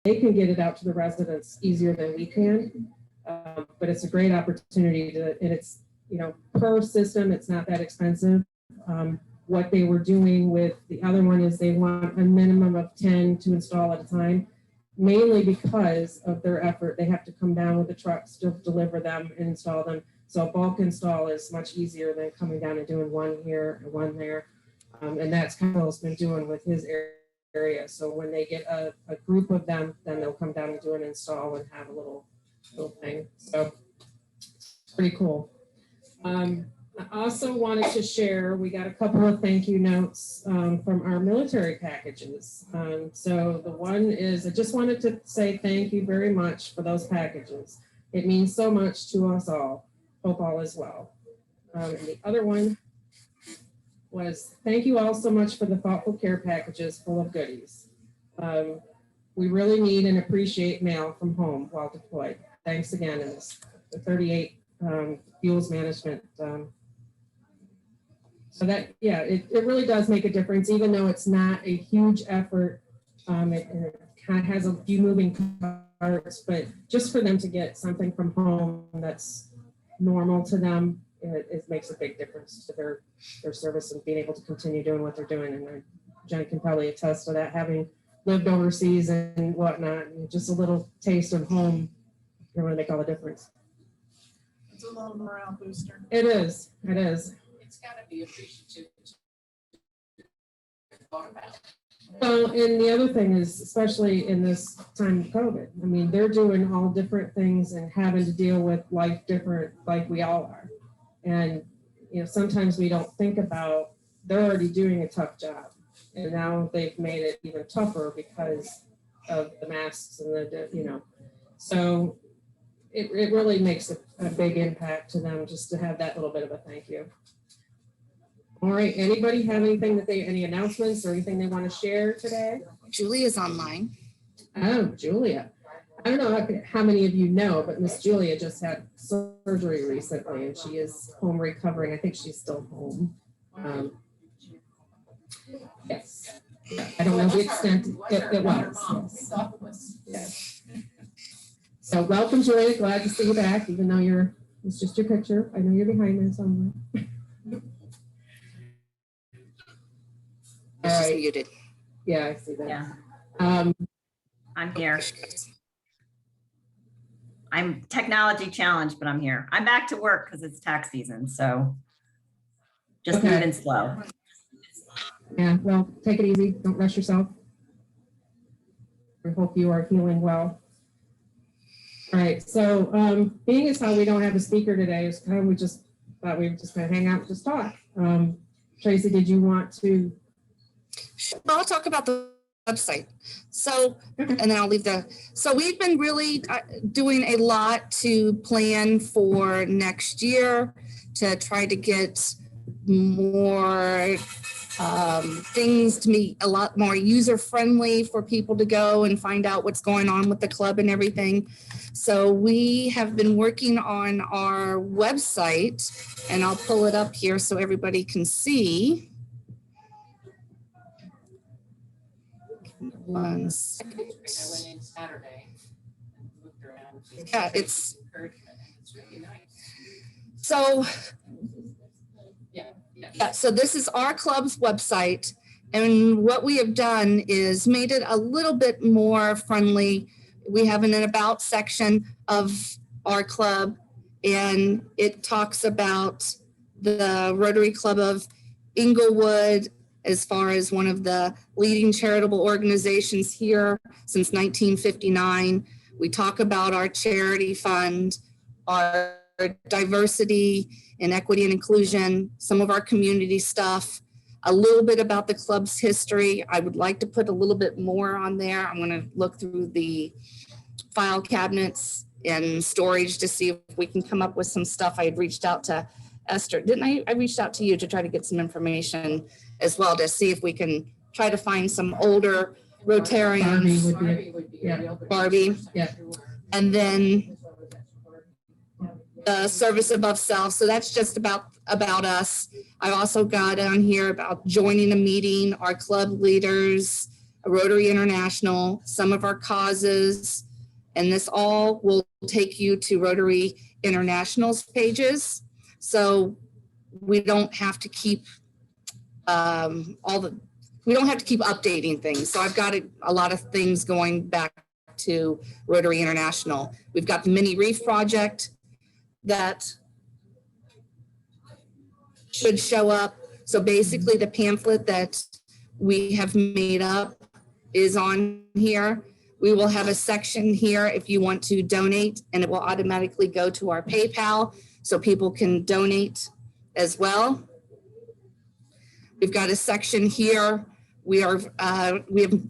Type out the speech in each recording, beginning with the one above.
they can get it out to the residents easier than we can. But it's a great opportunity to, and it's, you know, per system, it's not that expensive. What they were doing with the other one is they want a minimum of 10 to install at a time, mainly because of their effort. They have to come down with the trucks to deliver them and install them. So bulk install is much easier than coming down and doing one here and one there. And that's kind of what he's been doing with his area. So when they get a group of them, then they'll come down and do an install and have a little thing. So it's pretty cool. I also wanted to share, we got a couple of thank you notes from our military packages. So the one is, I just wanted to say thank you very much for those packages. It means so much to us all. Hope all is well. And the other one was, thank you all so much for the thoughtful care packages full of goodies. We really need and appreciate mail from home while deployed. Thanks again. And the 38 fuels management. So that, yeah, it really does make a difference, even though it's not a huge effort. It kind of has a few moving parts, but just for them to get something from home that's normal to them, it makes a big difference to their service and being able to continue doing what they're doing. And Jen can probably attest to that, having lived overseas and whatnot, and just a little taste of home can really make all the difference. It's a little morale booster. It is. It is. It's got to be appreciative. Well, and the other thing is, especially in this time of COVID, I mean, they're doing all different things and having to deal with life different, like we all are. And, you know, sometimes we don't think about, they're already doing a tough job. And now they've made it even tougher because of the masks and the, you know, so it really makes a big impact to them just to have that little bit of a thank you. All right, anybody have anything that any announcements or anything they want to share today? Julia's online. Oh, Julia. I don't know how many of you know, but Miss Julia just had surgery recently and she is home recovering. I think she's still home. Yes. I don't know the extent it was. Yes. So welcome, Julia. Glad to see you back, even though it's just your picture. I know you're behind me somewhere. All right. Muted. Yeah, I see that. Yeah. I'm here. I'm technology challenged, but I'm here. I'm back to work because it's tax season, so just moving slow. Yeah, well, take it easy. Don't rush yourself. I hope you are healing well. All right, so being as how we don't have a speaker today, it's kind of, we just thought we would just kind of hang out and just talk. Tracy, did you want to? I'll talk about the website. So, and then I'll leave so we've been really doing a lot to plan for next year to try to get more things to be a lot more user friendly for people to go and find out what's going on with the club and everything. So we have been working on our website, and I'll pull it up here so everybody can see. One second. I went in Saturday and looked around. Yeah, it's really nice. So Yeah. So this is our club's website, and what we have done is made it a little bit more friendly. We have an about section of our club, and it talks about the Rotary Club of Inglewood as far as one of the leading charitable organizations here since 1959. We talk about our charity fund, our diversity and equity and inclusion, some of our community stuff, a little bit about the club's history. I would like to put a little bit more on there. I'm going to look through the file cabinets and storage to see if we can come up with some stuff. I had reached out to Esther. Didn't I? I reached out to you to try to get some information as well to see if we can try to find some older Rotarians. Barbie. Yeah. And then the service above self. So that's just about us. I also got on here about joining a meeting, our club leaders, Rotary International, some of our causes, and this all will take you to Rotary International's pages. So we don't have to keep we don't have to keep updating things. So I've got a lot of things going back to Rotary International. We've got the mini reef project that should show up. So basically the pamphlet that we have made up is on here. We will have a section here if you want to donate, and it will automatically go to our PayPal so people can donate as well. We've got a section here. We have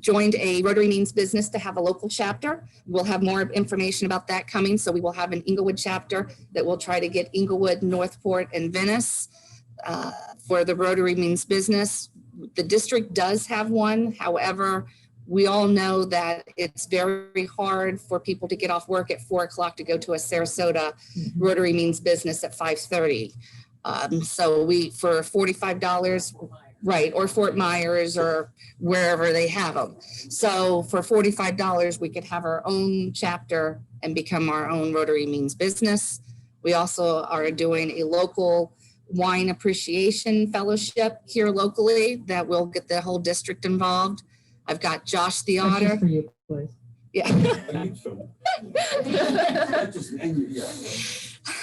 joined a Rotary Means Business to have a local chapter. We'll have more information about that coming. So we will have an Inglewood chapter that will try to get Inglewood, Northport, and Venice for the Rotary Means Business. The district does have one. However, we all know that it's very hard for people to get off work at 4 o'clock to go to a Sarasota Rotary Means Business at 5:30. So for $45, right, or Fort Myers or wherever they have them. So for $45, we could have our own chapter and become our own Rotary Means Business. We also are doing a local wine appreciation fellowship here locally that will get the whole district involved. I've got Josh the That's Otter. just for you, please. Yeah.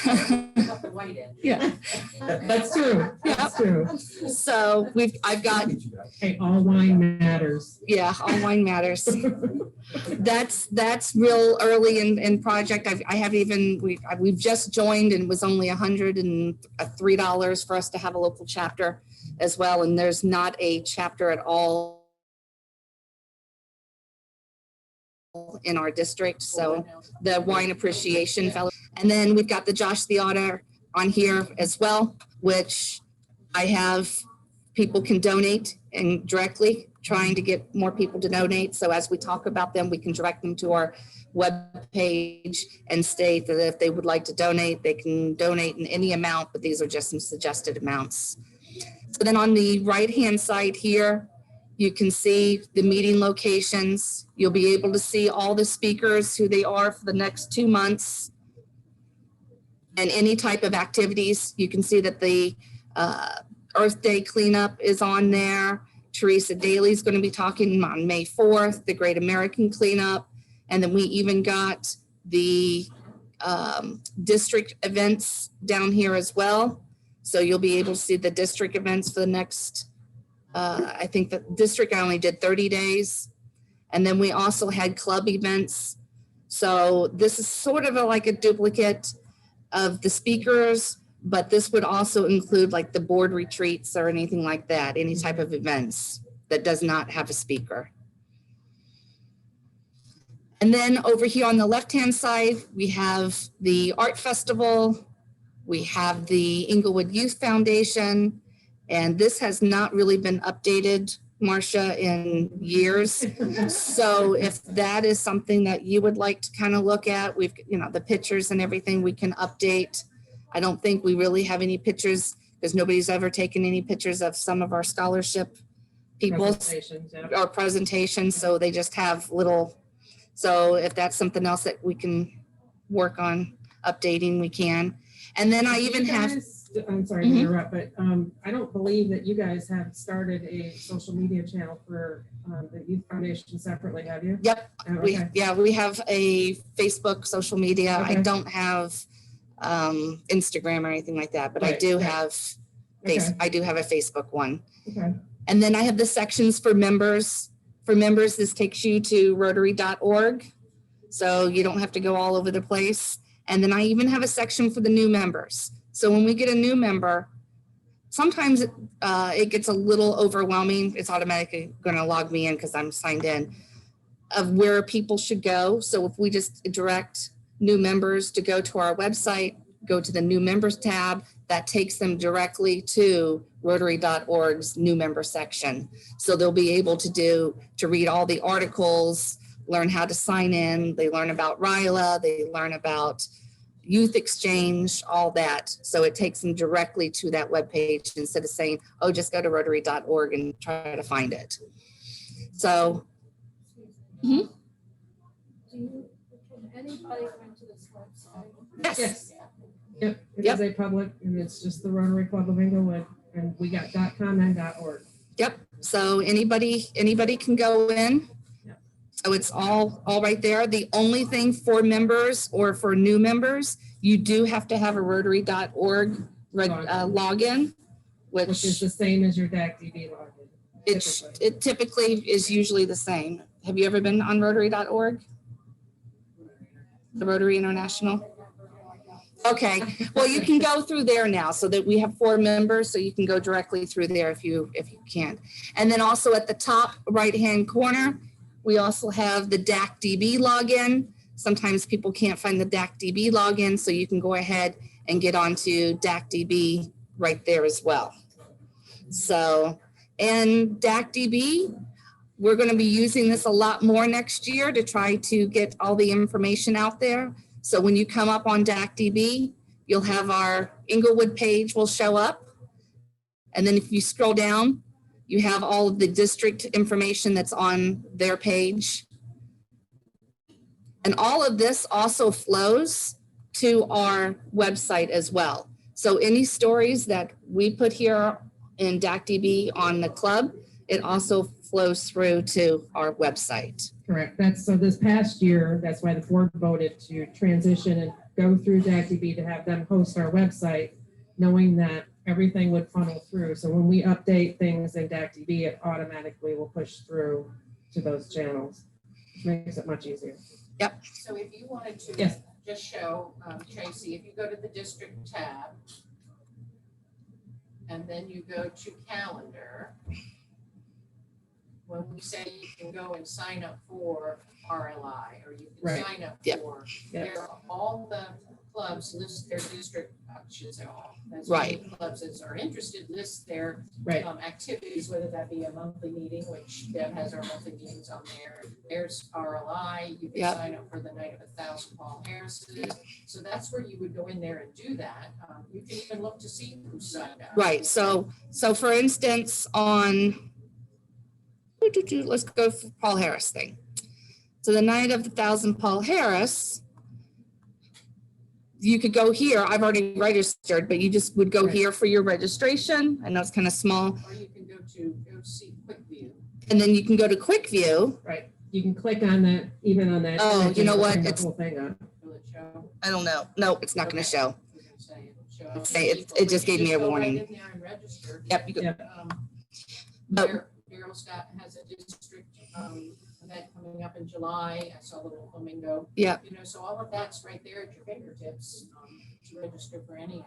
Got the white in. Yeah. That's true. That's true. So I've got, Hey, all wine matters. yeah, all wine matters. That's real early in project. I haven't even, we've just joined and it was only $103 for us to have a local chapter as well. And there's not a chapter at all in our district. So the wine appreciation fellow. And then we've got the Josh the Otter on here as well, which I have people can donate and directly trying to get more people to donate. So as we talk about them, we can direct them to our webpage and state that if they would like to donate, they can donate in any amount, but these are just some suggested amounts. So then on the right-hand side here, you can see the meeting locations. You'll be able to see all the speakers, who they are for the next 2 months, and any type of activities. You can see that the Earth Day cleanup is on there. Teresa Daly is going to be talking on May 4th, the Great American Cleanup. And then we even got the district events down here as well. So you'll be able to see the district events for the next, I think the district only did 30 days. And then we also had club events. So this is sort of like a duplicate of the speakers, but this would also include like the board retreats or anything like that, any type of events that does not have a speaker. And then over here on the left-hand side, we have the art festival. We have the Inglewood Youth Foundation, and this has not really been updated, Marcia, in years. So if that is something that you would like to kind of look at, we've, the pictures and everything we can update. I don't think we really have any pictures because nobody's ever taken any pictures of some of our scholarship people Presentations, yeah. or presentations. So they just have little, so if that's something else that we can work on updating, we can. And then I even have, I'm sorry to interrupt, but I don't believe that you guys have started a social media channel for the Youth Foundation separately, have you? yep, Oh, okay. we have a Facebook social media. I Okay. don't have Instagram or anything like that, but I Right, do right. have Okay. I do have a Facebook one. Okay. And then I have the sections for members. For members, this takes you to rotary.org. So you don't have to go all over the place. And then I even have a section for the new members. So when we get a new member, sometimes it gets a little overwhelming. It's automatically going to log me in because I'm signed in of where people should go. So if we just direct new members to go to our website, go to the new members tab, that takes them directly to rotary.org's new member section. So they'll be able to read all the articles, learn how to sign in. They learn about RILA, they learn about youth exchange, all that. So it takes them directly to that webpage instead of saying, oh, just go to rotary.org and try to find it. So Mhm. Can anybody go into this website? Yes. Yep, it Yep. is a public, and it's just the Rotary Club of Englewood, and we got .com and .org. Yep. So anybody can go in. Yep. So it's all right there. The only thing for members or for new members, you do have to have a Rotary.org login, Which is which the same as your DAC-DB login. it typically is usually the same. Have you ever been on Rotary.org? The Rotary International? Okay, well, you can go through there now so that we have 4 members, so you can go directly through there if you can. And then also at the top right-hand corner, we also have the DAC-DB login. Sometimes people can't find the DAC-DB login, so you can go ahead and get onto DAC-DB right there as well. So, and DAC-DB, we're going to be using this a lot more next year to try to get all the information out there. So when you come up on DAC-DB, you'll have our Englewood page will show up. And then if you scroll down, you have all of the district information that's on their page. And all of this also flows to our website as well. So any stories that we put here in DAC-DB on the club, it also flows through to our website. Correct. So this past year, that's why the board voted to transition and go through DAC-DB to have them host our website, knowing that everything would funnel through. So when we update things in DAC-DB, it automatically will push through to those channels, which makes it much easier. So if you wanted to Yes. just show Tracy, if you go to the district tab and then you go to calendar, when we say you can go and sign up for RLI or you can Right. sign up Yep. for, Yep. there are all the clubs list their district, I should say all, as Right. many clubs as are interested list their Right. activities, whether that be a monthly meeting, which Deb has our monthly meetings on there. There's RLI, you can Yep. sign up for the Night of 1,000 Paul Harris's. So that's where you would go in there and do that. You can even look to see who signed up. Right. So for instance, on, let's go for Paul Harris thing. So the Night of the 1,000 Paul Harris, you could go here. I've already registered, but you just would go Right. here for your registration. I know it's kind of small. Or you can go to see Quick View. And then you can go to Quick View. Right. You can click on that, even on that. Oh, you know it'll what? bring the It's- whole thing up. Will it show? I don't know. No, it's not going to show. I was gonna say, it'll show Say it- people, it but just you gave me a go right warning. in there and register. Yep. You go, Yeah. But- Daryl Scott has a district event coming up in July. I saw the little flamingo. Yeah. You know, so all of that's right there at your fingertips to register for any of them.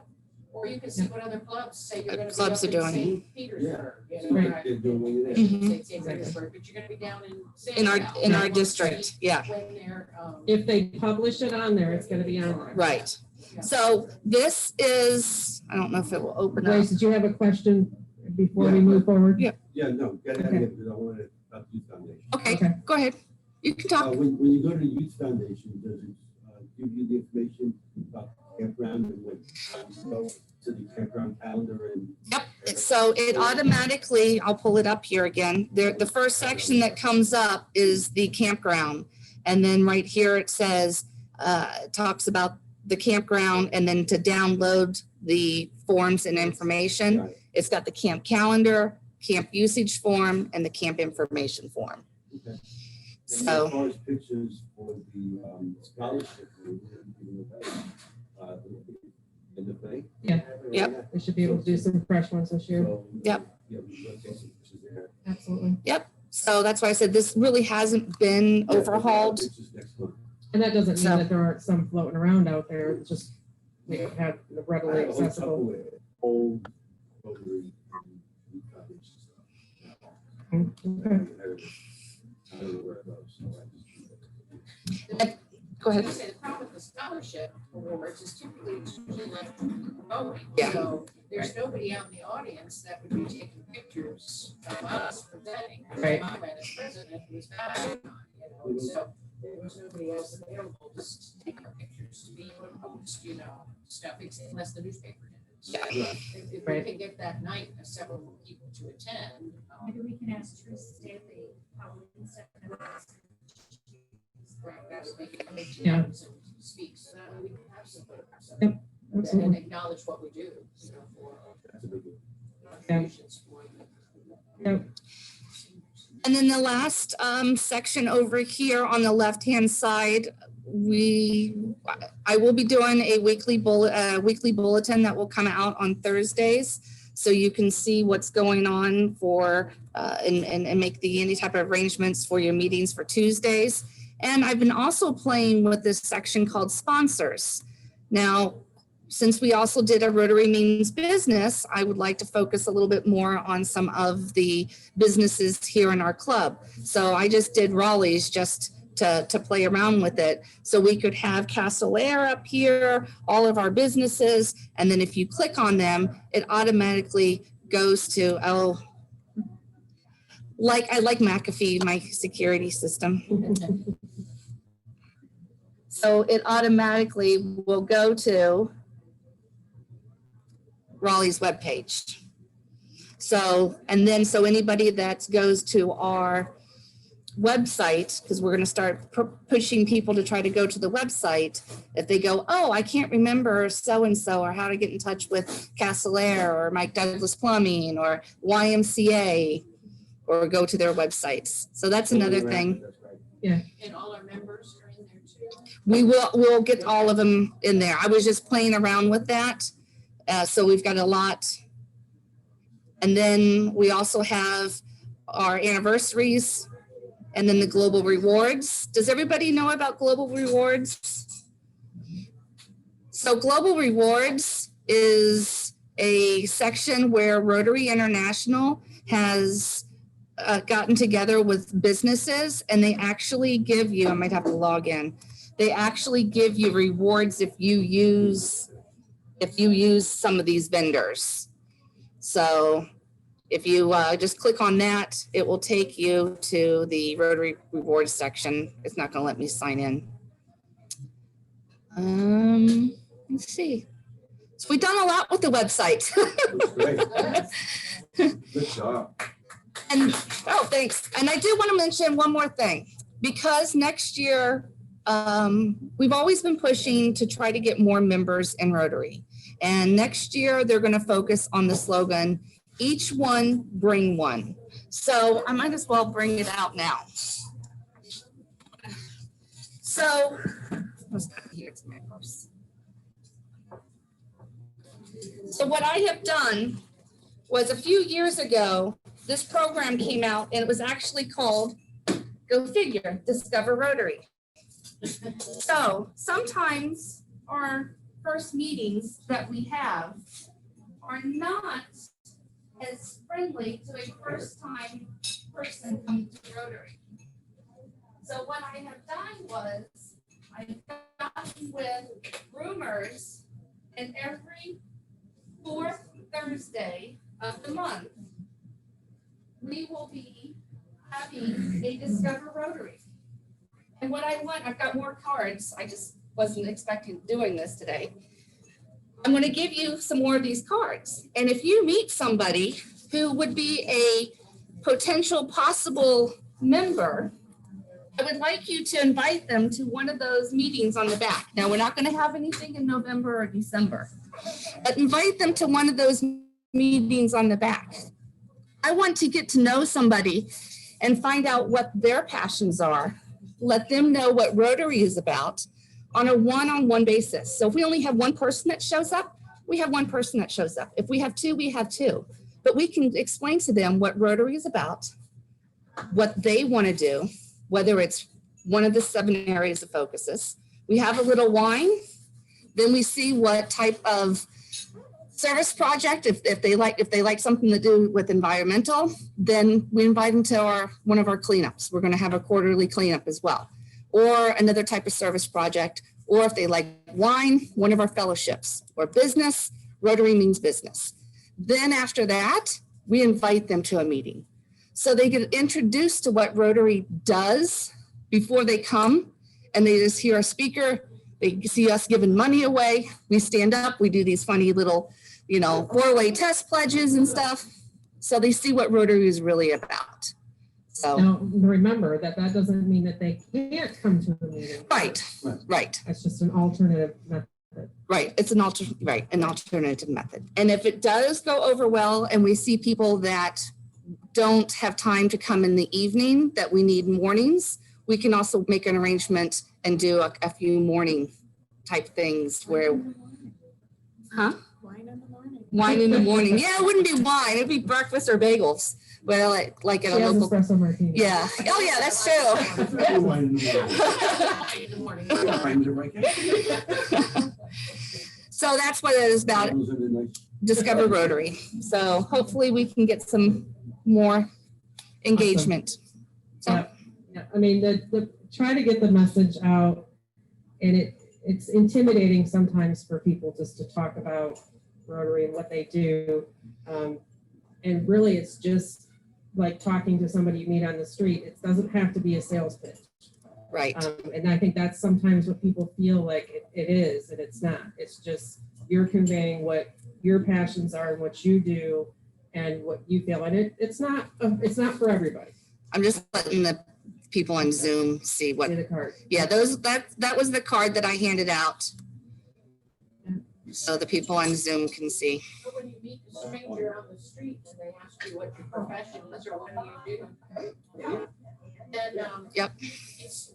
Or you can see what other clubs say you're gonna be Clubs up are in doing. St. Petersburg, you know, Right. right? They're doing when you're there. Mhm. St. Petersburg, but you're gonna be down in. in our Sandoval. in You our want to district. see Yeah. When they're. If they publish it on there, it's gonna be on there. Right. Yeah. So this is, I don't know if it will open up. Grace, did you have a question before we Yeah. move forward? Yeah. Yeah, no, get out of Okay. here because I want to talk to Youth Foundation. Okay, Okay. go ahead. You can talk. When you go to the Youth Foundation, does it give you the information about campground and what, go to the campground calendar and? Yep. So it automatically, I'll pull it up here again. There, the first section that comes up is the campground. And then right here it says, it talks about the campground and then to download the forms and information. Got it. It's got the camp calendar, camp usage form, and the camp information form. Okay. And So- as far as pictures for the scholarship, in the thing. Yeah. Yep. They should be able to do some fresh ones this year. So, Yep. Yeah, we should take some pictures there. Absolutely. So that's why I said this really hasn't been Yeah, overhauled. pictures next month. And that doesn't mean So- that there aren't some floating around out there. It's just we don't have the I readily have a whole couple accessible. with old Rotary and Youth Foundation stuff. Okay. I don't know where it goes, so I just. Go I ahead. was gonna say, the problem with the scholarship awards is typically it's usually left for voting. Yeah. So there's nobody out in the audience that would be taking pictures of us presenting. Right. I ran as president, it was bad, you know, so there was nobody else available just to take our pictures, to be able to post, you know, stuff, unless the newspaper did it. So Yeah. if we Right. can get that night, several people to attend. Maybe we can ask Trish Staley how we can set them up. Yeah. Speak, so that way we can have some photographs of Yep, it and Absolutely. acknowledge what we do, you know, for That's a big deal. contributions for the. Yep. And then the last section over here on the left-hand side, I will be doing a weekly bulletin that will come out on Thursdays. So you can see what's going on for, and make any type of arrangements for your meetings for Tuesdays. And I've been also playing with this section called sponsors. Now, since we also did a Rotary Means Business, I would like to focus a little bit more on some of the businesses here in our club. So I just did Raleigh's just to play around with it. So we could have Castle Air up here, all of our businesses. And then if you click on them, it automatically goes to, I like McAfee, my security system. So it automatically will go to Raleigh's webpage. So, and then so anybody that goes to our website, because we're going to start pushing people to try to go to the website, if they go, oh, I can't remember so-and-so or how to get in touch with Castle Air or Mike Douglas Plumbing or YMCA, or go to their websites. So that's another thing. That's right. And all our members are in there too. We'll get all of them in there. I was just playing around with that. So we've got a lot. And then we also have our anniversaries and then the global rewards. Does everybody know about global rewards? So global rewards is a section where Rotary International has gotten together with businesses, and they actually give you, I might have to log in, they actually give you rewards if you use some of these vendors. So if you just click on that, it will take you to the Rotary Rewards section. It's not going to let me sign in. Let's see. So we've done a lot with the website. That's great. Good job. And, oh, thanks. And I do want to mention one more thing. Because next year, we've always been pushing to try to get more members in Rotary. And next year, they're going to focus on the slogan, each one, bring one. So I might as well bring it out now. So, so what I have done was a few years ago, this program came out and it was actually called, go figure, Discover Rotary. So sometimes our first meetings that we have are not as friendly to a first-time person coming to Rotary. So what I have done was I've gotten with groomers, and every fourth Thursday of the month, we will be having a Discover Rotary. And what I want, I've got more cards. I just wasn't expecting doing this today. I'm going to give you some more of these cards. And if you meet somebody who would be a potential possible member, I would like you to invite them to one of those meetings on the back. Now, we're not going to have anything in November or December, but invite them to one of those meetings on the back. I want to get to know somebody and find out what their passions are. Let them know what Rotary is about on a one-on-one basis. So if we only have one person that shows up, we have one person that shows up. If we have two, we have two. But we can explain to them what Rotary is about, what they want to do, whether it's one of the 7 areas of focuses. We have a little wine. Then we see what type of service project, if they like something to do with environmental, then we invite them to one of our cleanups. We're going to have a quarterly cleanup as well, or another type of service project, or if they like wine, one of our fellowships, or business, Rotary Means Business. Then after that, we invite them to a meeting. So they get introduced to what Rotary does before they come, and they just hear a speaker, they see us giving money away, we stand up, we do these funny little, 4-way test pledges and stuff. So they see what Rotary is really about. So, Now, remember that that doesn't mean that they can't come to the meeting. right, right. That's just an alternative method. Right, it's an alternative method. And if it does go over well and we see people that don't have time to come in the evening, that we need mornings, we can also make an arrangement and do a few morning type things where, huh? Wine in the morning. Wine in the morning. Yeah, it wouldn't be wine, it'd be breakfast or bagels. Well, like at She a has local, espresso martini. yeah. Oh, yeah, that's true. Wine in the morning. Wine in the morning. So that's what it is about. Those are the nice- Discover Rotary. So hopefully we can get some more engagement. So, Yeah. Yeah, I mean, try to get the message out, and it's intimidating sometimes for people just to talk about Rotary and what they do. And really, it's just like talking to somebody you meet on the street. It doesn't have to be a sales pitch. right. And I think that's sometimes what people feel like it is, and it's not. It's just you're conveying what your passions are and what you do and what you feel. And it's not for everybody. I'm just letting the people on Zoom see what, See the card. yeah, that was the card that I handed out. So the people on Zoom can see. So when you meet a stranger on the street and they ask you what your profession is or what do you do? Then, Yep.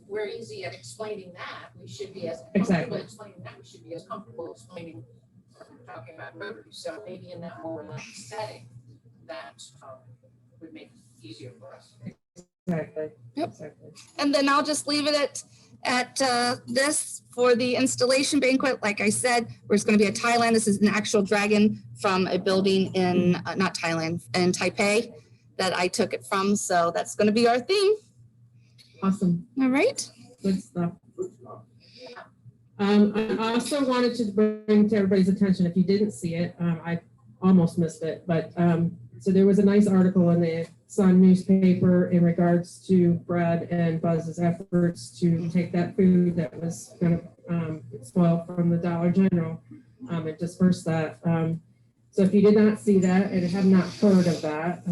we're easy at explaining that. We should be as Exactly. comfortable explaining that. We should be as comfortable explaining, talking about Rotary. So maybe in that more relaxed setting, that would make it easier for us. Exactly. Yep. Exactly. And then I'll just leave it at this for the installation banquet. Like I said, there's going to be a Thailand. This is an actual dragon from a building in, not Thailand, in Taipei that I took it from. So that's going to be our theme. Awesome. All right. Good stuff. I also wanted to bring to everybody's attention, if you didn't see it, I almost missed it, but so there was a nice article in the Sun newspaper in regards to Brad and Buzz's efforts to take that food that was going to spoil from the Dollar General and disperse that. So if you did not see that and have not heard of that,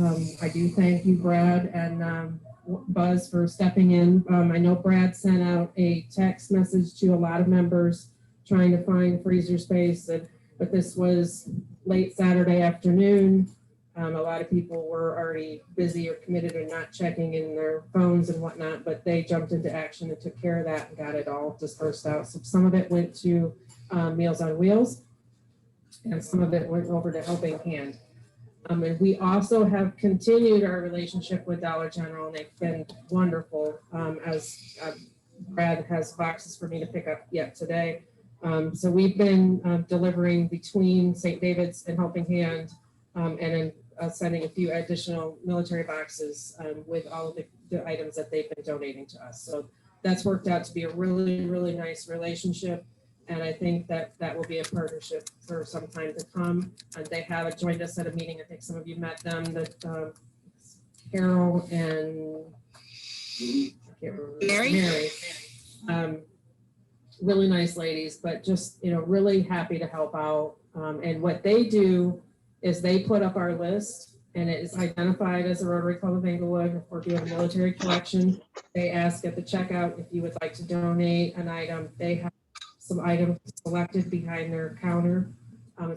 I do thank you, Brad and Buzz, for stepping in. I know Brad sent out a text message to a lot of members trying to find freezer space, but this was late Saturday afternoon. A lot of people were already busy or committed or not checking in their phones and whatnot, but they jumped into action and took care of that and got it all dispersed out. So some of it went to Meals on Wheels, and some of it went over to Helping Hand. And we also have continued our relationship with Dollar General, and they've been wonderful, as Brad has boxes for me to pick up yet today. So we've been delivering between St. David's and Helping Hand, and then sending a few additional military boxes with all of the items that they've been donating to us. So that's worked out to be a really, really nice relationship. And I think that will be a partnership for some time to come. They have joined us at a meeting. I think some of you met them, that Carol and I can't remember. Mary. Really nice ladies, but just, really happy to help out. And what they do is they put up our list, and it is identified as a Rotary Club of Englewood. Or if you have a military collection, they ask at the checkout if you would like to donate an item. They have some items selected behind their counter.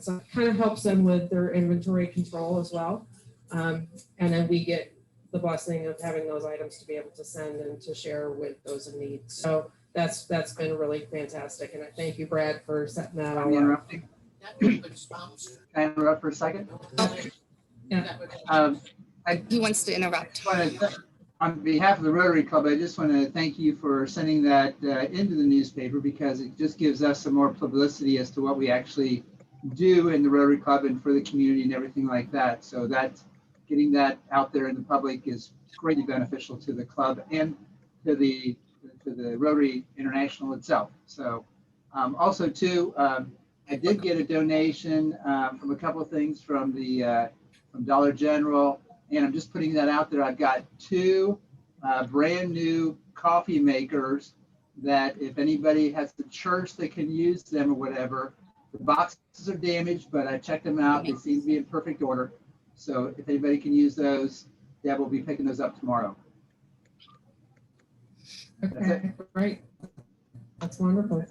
So it kind of helps them with their inventory control as well. And then we get the blessing of having those items to be able to send and to share with those in need. So that's been really fantastic. And I thank you, Brad, for setting that all up. Interrupting. That would be a good sponsor. Can I interrupt for a second? Yeah. That would- He wants to interrupt. On behalf of the Rotary Club, I just want to thank you for sending that into the newspaper, because it just gives us some more publicity as to what we actually do in the Rotary Club and for the community and everything like that. So that getting that out there in the public is greatly beneficial to the club and to the Rotary International itself. So also too, I did get a donation from a couple of things from Dollar General, and I'm just putting that out there. I've got 2 brand new coffee makers that if anybody has the church that can use them or whatever. The boxes are damaged, but I checked them out. They seem to be in perfect order. So if anybody can use those, Deb will be picking those up tomorrow. Okay, great. That's wonderful.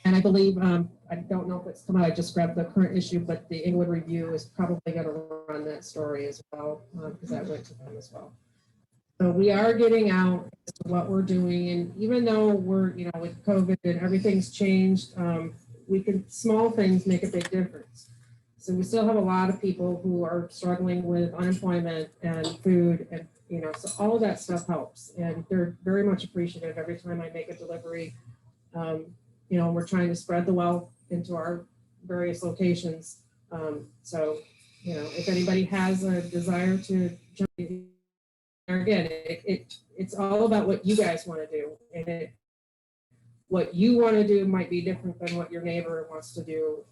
And I believe, I don't know if it's come out, I just grabbed the current issue, but the Inglewood Review is probably going to run that story as well, because that went to them as well. So we are getting out as to what we're doing, and even though we're, with COVID and everything's changed, small things make a big difference. So we still have a lot of people who are struggling with unemployment and food, and so all of that stuff helps, and they're very much appreciative every time I make a delivery. We're trying to spread the wealth into our various locations. So, if anybody has a desire to jump in, again, it's all about what you guys want to do, and what you want to do might be different than what your neighbor wants to do.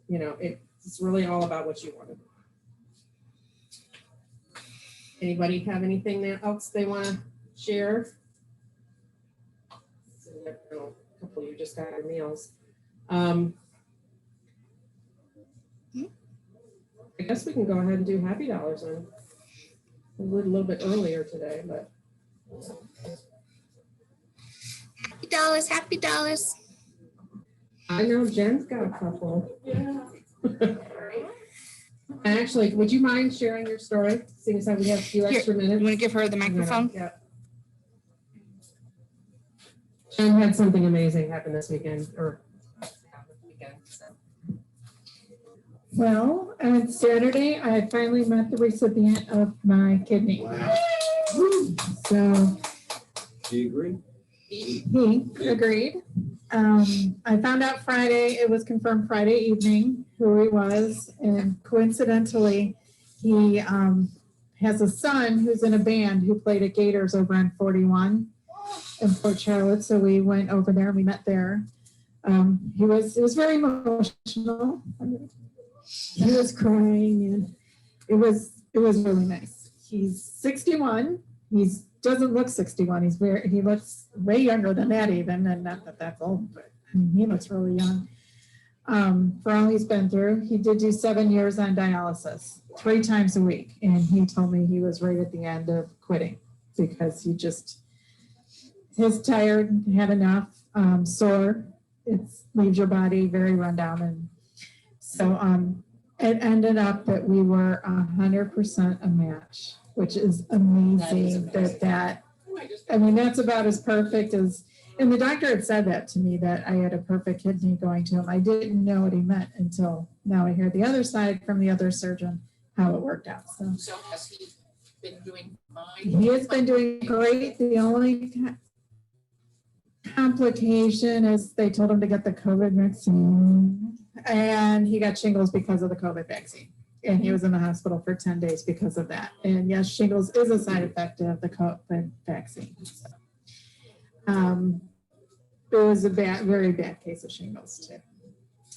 It's really all about what you want to do. Anybody have anything else they want to share? So, a couple of you just got your meals. I guess we can go ahead and do Happy Dollars on. We did a little bit earlier today, but. Happy dollars, happy dollars. I know Jen's got a couple. Yeah. And actually, would you mind sharing your story, seeing as how we have a few extra You minutes? want to give her the microphone? Yeah. Jen had something amazing happen this weekend, Well, on Saturday, I finally met the recipient of my kidney. Wow. So Do you agree? he agreed. I found out Friday, it was confirmed Friday evening who he was. And coincidentally, he has a son who's in a band who played at Gators over on 41 in Port Charlotte. So we went over there and we met there. It was very emotional. He was crying, and it was really nice. He's 61. He doesn't look 61. He looks way younger than that even, and not that that's old, but he looks really young. For all he's been through, he did do 7 years on dialysis 3 times a week, and he told me he was right at the end of quitting because he's tired, had enough, sore. It leaves your body very run down, and so it ended up that we were 100% a match, which is amazing. That's about as perfect as, and the doctor had said that to me, that I had a perfect kidney going to him. I didn't know what he meant until now I hear the other side from the other surgeon, how it worked out. So has he been doing fine? He has been doing great. The only complication is they told him to get the COVID vaccine, and he got shingles because of the COVID vaccine. And he was in the hospital for 10 days because of that. And yes, shingles is a side effect of the COVID vaccine. So, it was a very bad case of shingles too.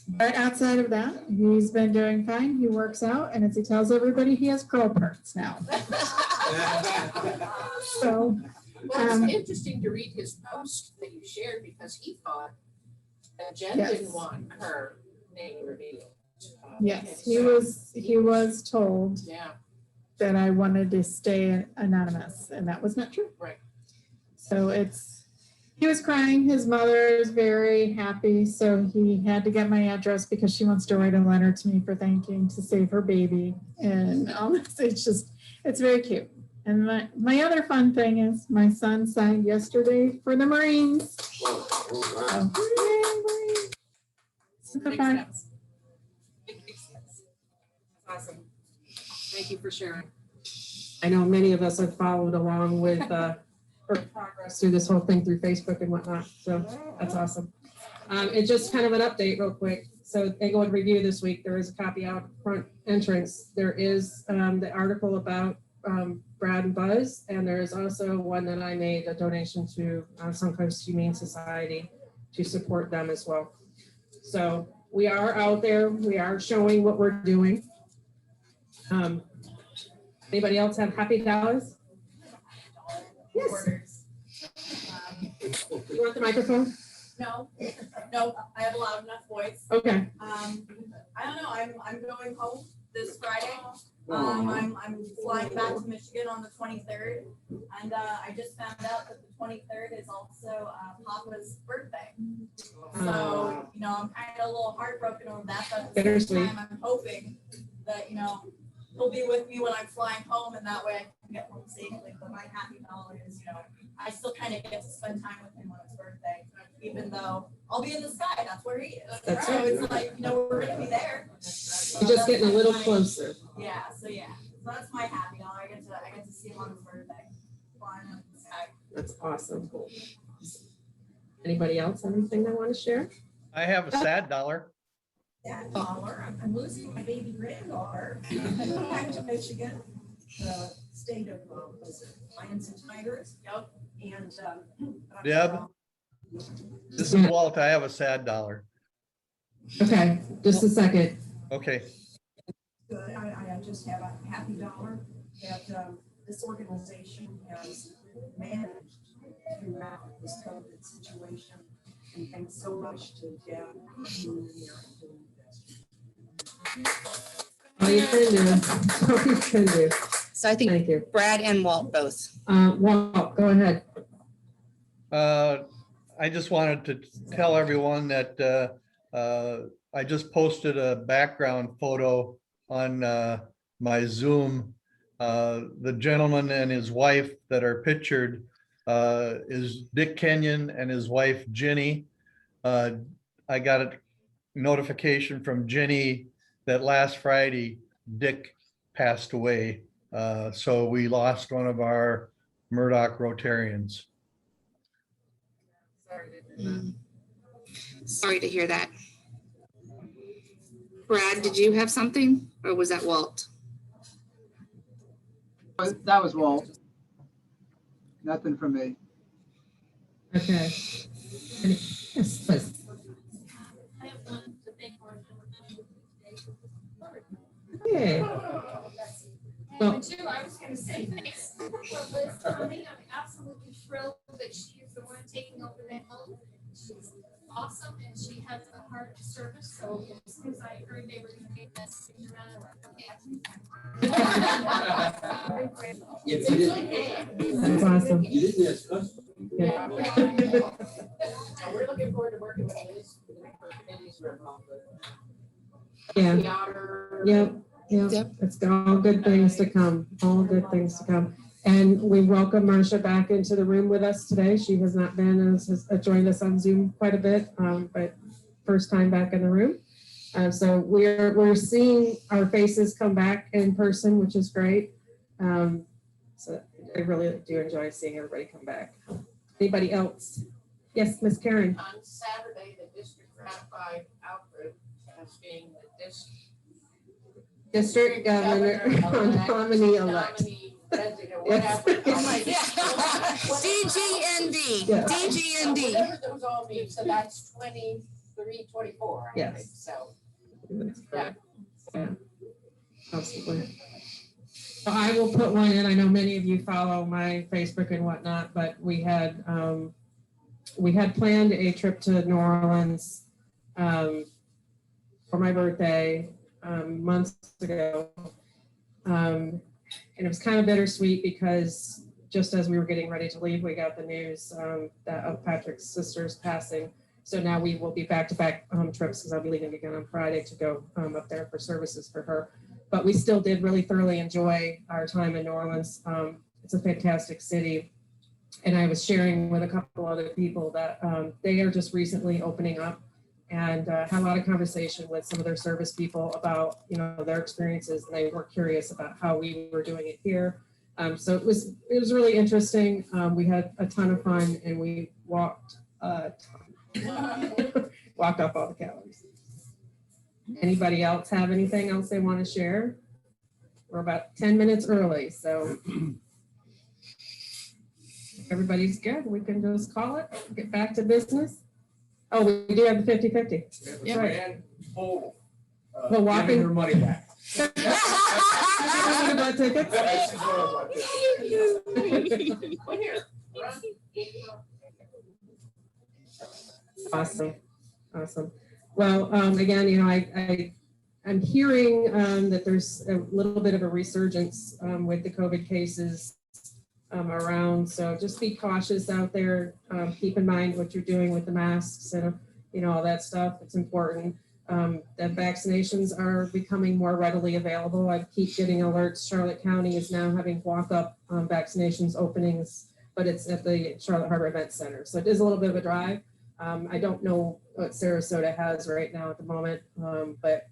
But outside of that, he's been doing fine. He works out, and as he tells everybody, he has curl parts now. So. Well, it's interesting to read his post that you shared because he thought that Jen didn't want her name revealed. Yes, he was told Yeah, that I wanted to stay anonymous, and that was not true. right. So he was crying. His mother is very happy, so he had to get my address because she wants to write a letter to me for thanking to save her baby. And it's very cute. And my other fun thing is my son signed yesterday for the Marines. So, yay, Marines. Super Makes fun. sense. It makes sense. Awesome. Thank you for sharing. I know many of us have followed along with her progress through this whole thing through Facebook and whatnot. So that's awesome. It's just kind of an update real quick. So Englewood Review this week, there is a copy out front entrance. There is the article about Brad and Buzz, and there is also one that I made a donation to Suncoast Humane Society to support them as well. So we are out there. We are showing what we're doing. Anybody else have happy dollars? Yes. You want the microphone? No, I have a loud enough voice. Okay. I don't know, I'm going home this Friday. I'm flying back to Michigan on the 23rd, and I just found out that the 23rd is also Papa's birthday. So, you know, I'm kind of a little heartbroken over that, but at the same Bittersweet. time, I'm hoping that, you know, he'll be with me when I'm flying home, and that way I can get home safely. But my happy dollar is, you know, I still kind of get to spend time with him on his birthday, even though I'll be in the sky. That's where he is. That's so right. it's like, you know, we're gonna be there. You're just getting a little closer. Yeah. So that's my happy dollar. I get to see him on his birthday. Flying up in the sky. That's awesome. Anybody else, anything they want to share? I have a sad dollar. That dollar, I'm losing my baby granddaughter. Back to Michigan, the state of Lions and Tigers. Yep. And Deb, this is Walt. I have a sad dollar. Okay, just a second. Okay. good. I just have a happy dollar that this organization has managed throughout this COVID situation. And thanks so much to Deb. All you can do, all you can do. So I think Thank you. Brad and Walt both. Walt, go ahead. I just wanted to tell everyone that I just posted a background photo on my Zoom. The gentleman and his wife that are pictured is Dick Kenyon and his wife Jenny. I got a notification from Jenny that last Friday Dick passed away. So we lost one of our Murdoch Rotarians. Sorry to hear that. Brad, did you have something or was that Walt? That was Walt. Nothing from me. Okay. Yes, please. I have one to thank for. Okay. And two, I was gonna say thanks for Liz coming. I'm absolutely thrilled that she is the one taking over that help. She's awesome and she has a heart to service. So as soon as I heard they were gonna make that decision around, I'm like, okay. If you didn't, That's awesome. you didn't ask us. Yeah. We're looking forward to working with Liz. Yeah. The honor. Yep. Yep. It's all good things to come, all good things to come. And we welcome Marcia back into the room with us today. She has not been, has joined us on Zoom quite a bit, but first time back in the room. So we're seeing our faces come back in person, which is great. So I really do enjoy seeing everybody come back. Anybody else? Yes, Miss Karen. On Saturday, the district ratified Alfred as being the District governor nominee elect. nominee president, Yes. whatever. Oh my God. DGND, Yeah. DGND. Whatever those all mean, so that's 23, 24, I Yes. think, so. That's Yeah. correct. Yeah. Absolutely. So I will put one in. I know many of you follow my Facebook and whatnot, but we had planned a trip to New Orleans for my birthday months ago. And it was kind of bittersweet because just as we were getting ready to leave, we got the news that of Patrick's sister's passing. So now we will be back-to-back trips because I'll be leaving again on Friday to go up there for services for her. But we still did really thoroughly enjoy our time in New Orleans. It's a fantastic city. And I was sharing with a couple other people that they are just recently opening up and had a lot of conversation with some of their service people about, you know, their experiences. And they were curious about how we were doing it here. So it was really interesting. We had a ton of fun and we walked walked up all the calories. Anybody else have anything else they want to share? We're about 10 minutes early, so if everybody's good, we can just call it, get back to business. Oh, we do have the 50-50. Yeah. Right. Grand total. Well, walking- Giving her money back. What about tickets? Come here. Awesome. Well, again, you know, I I'm hearing that there's a little bit of a resurgence with the COVID cases around. So just be cautious out there. Keep in mind what you're doing with the masks and, all that stuff. It's important. That vaccinations are becoming more readily available. I keep getting alerts. Charlotte County is now having walk-up vaccinations openings, but it's at the Charlotte Harbor Event Center. So it is a little bit of a drive. I don't know what Sarasota has right now at the moment, but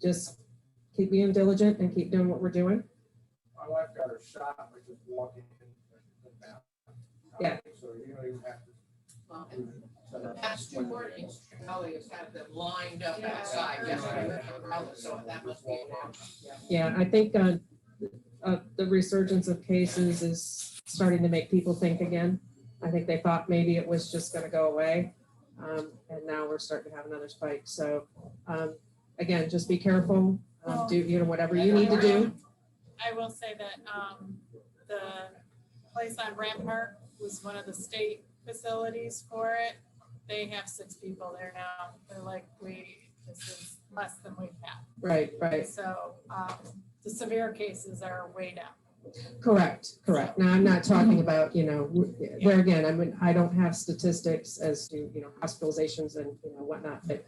just keep being diligent and keep doing what we're doing. My wife got her shot by just walking in. Yeah. So you don't even have to. Well, and the past 2 mornings, Charlie has had them lined up outside yesterday, so that must be. Yeah, I think the resurgence of cases is starting to make people think again. I think they thought maybe it was just going to go away. And now we're starting to have another spike. So again, just be careful. Do whatever you need to do. I will say that the place on Rampart was one of the state facilities for it. They have 6 people there now. They're like, this is less than we've had. Right. So the severe cases are way down. Correct. Now I'm not talking about, there again, I don't have statistics as to, hospitalizations and, whatnot, but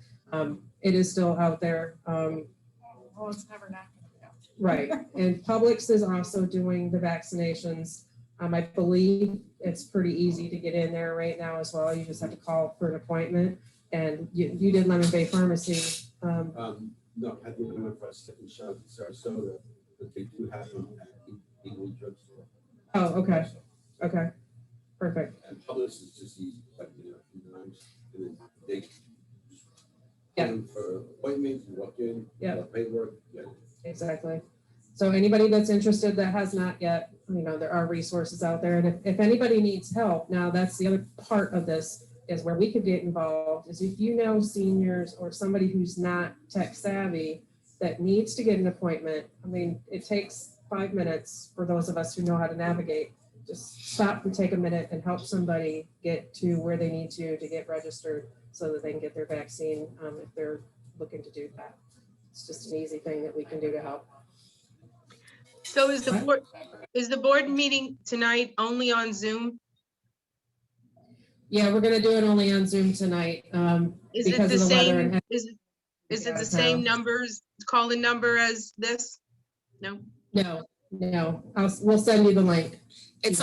it is still out there. Well, it's never not gonna be out. Right. And Publix is also doing the vaccinations. I believe it's pretty easy to get in there right now as well. You just have to call for an appointment. And you did Lemon Bay Pharmacy. No, I think I went for a second shot in Sarasota, but they do have them at the Eagle Drugstore. Oh, okay. Perfect. And Publix is just easy, like, and then they just Yeah. for appointments, you walk in, paperwork, Exactly. So anybody that's interested that has not yet, there are resources out there. And if anybody needs help, now that's the other part of this is where we could get involved is if you know seniors or somebody who's not tech savvy that needs to get an appointment. I mean, it takes 5 minutes for those of us who know how to navigate. Just stop and take a minute and help somebody get to where they need to get registered so that they can get their vaccine if they're looking to do that. It's just an easy thing that we can do to help. So is the board meeting tonight only on Zoom? Yeah, we're gonna do it only on Zoom tonight. Is it the same? Is it the same numbers, call-in number as this? No. No. We'll send you the link. It's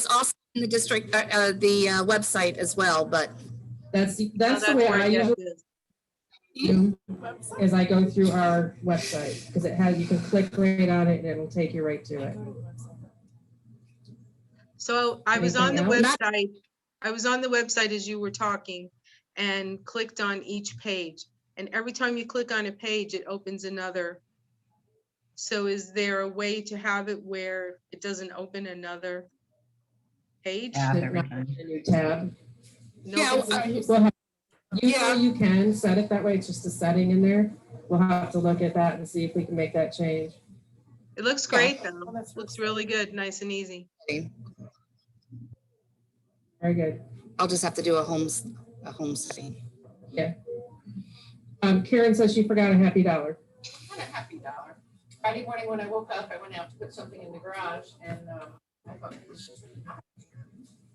also in the district, the website as well, but. That's the way I usually do, is I go through our website because you can click right on it and it'll take you right to it. So I was on the website. I was on the website as you were talking and clicked on each page. And every time you click on a page, it opens another. So is there a way to have it where it doesn't open another page? Every time. A new tab. No, You can set it that way. It's just a setting in there. We'll have to look at that and see if we can make that change. it looks great though. Looks really good, nice and easy. Very good. I'll just have to do a home study. Yeah. Karen says she forgot a happy dollar. Not a happy dollar. Friday morning when I woke up, I went out to put something in the garage and I thought it was just hot.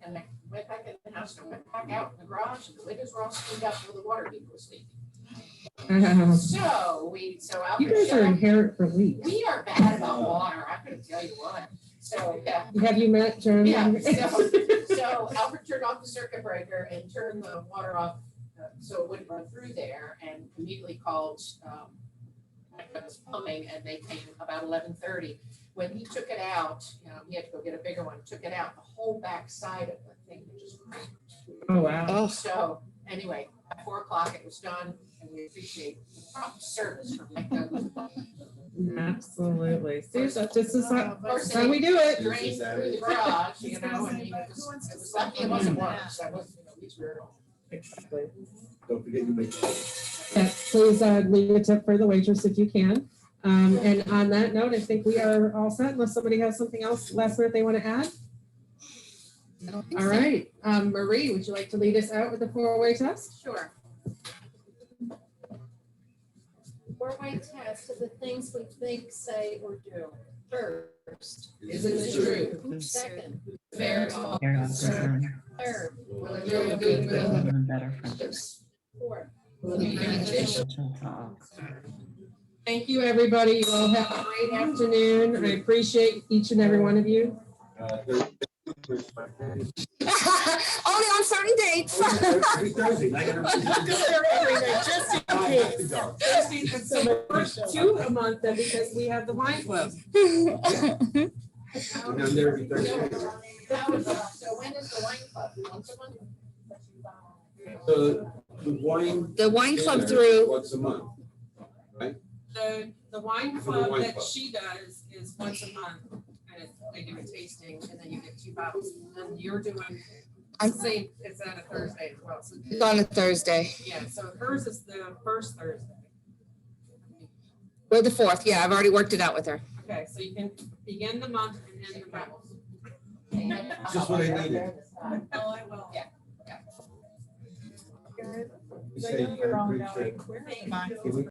And I went back in the house and went back out in the garage and the windows were all screwed up where the water heater was leaking. So You guys are inherent for leaks. we are bad about water. I couldn't tell you what. So, yeah. Have you met Jen? Yeah, so Albert turned off the circuit breaker and turned the water off so it wouldn't run through there and immediately called plumbing and they came about 11:30. When he took it out, he had to go get a bigger one, took it out, the whole back side of the thing just cracked. Oh, wow. So anyway, at 4 o'clock it was done and we appreciate the prompt service from Mike Douglas. Absolutely. See, this is how we do Drained it. through the garage, and it was lucky it wasn't worse. That was, these were. Exactly. Don't forget you make. Yeah, please leave a tip for the waitress if you can. And on that note, I think we are all set unless somebody has something else last minute they want to add. All right. Marie, would you like to lead us out with the 4-way test? Sure. four-way test of the things we think, say, or do. First, Is it true? second, fair to all. Here, I'll go down. Third, Better friends. fourth. Talk. Thank you, everybody. You all have a great afternoon. I appreciate each and every one of you. Only on certain dates. Every Thursday. I Just in case. Thursdays, so the first two a month, then, because we have the wine club. I'm there every Thursday. So when is the wine club? Once a month? So the wine club dinner through. once a month. The wine For the club wine that club. she does is once a month, and they do a tasting, and then you get 2 bottles. And you're doing the same, it's on a Thursday as well. So It's on a Thursday. yeah, so hers is the first Thursday. Or the 4th. Yeah, I've already worked it out with her. Okay, so you can begin the month and end the month. Just what I needed. Oh, I will. Yeah. You say, I appreciate it. Thank you. Can we